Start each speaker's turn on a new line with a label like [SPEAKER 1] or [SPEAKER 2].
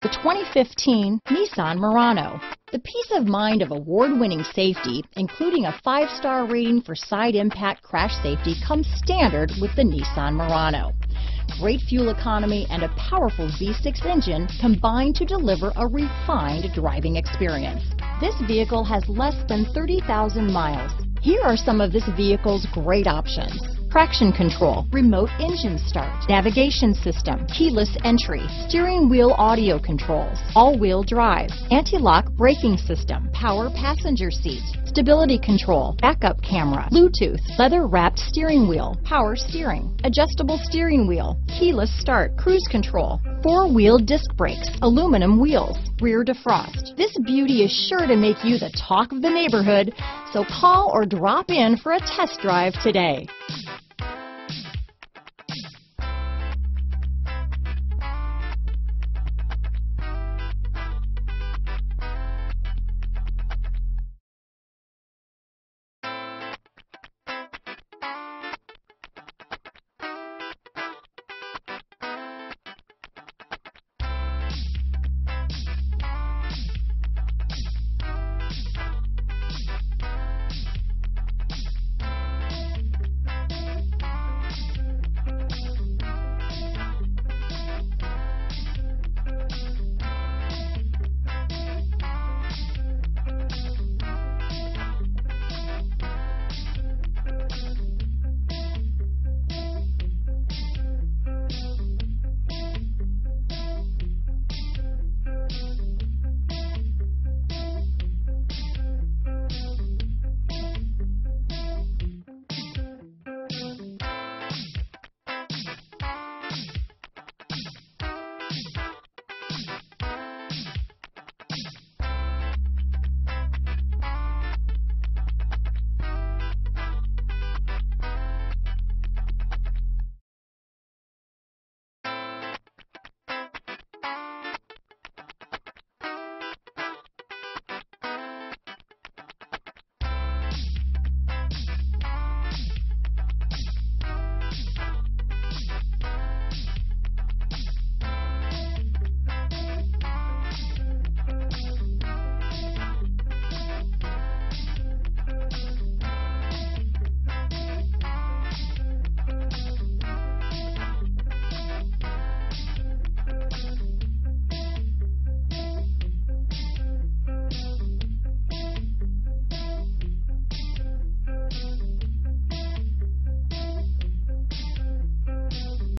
[SPEAKER 1] The 2015 Nissan Murano. The peace of mind of award-winning safety, including a 5-star rating for side impact crash safety, comes standard with the Nissan Murano. Great fuel economy and a powerful V6 engine combine to deliver a refined driving experience. This vehicle has less than 30,000 miles. Here are some of this vehicle's great options: traction control, remote engine start, navigation system, keyless entry, steering wheel audio controls, all-wheel drive, anti-lock braking system, power passenger seat, stability control, backup camera, Bluetooth, leather-wrapped steering wheel, power steering, adjustable steering wheel, keyless start, cruise control, 4-wheel disc brakes, aluminum wheels, rear defrost. This beauty is sure to make you the talk of the neighborhood, so call or drop in for a test drive today.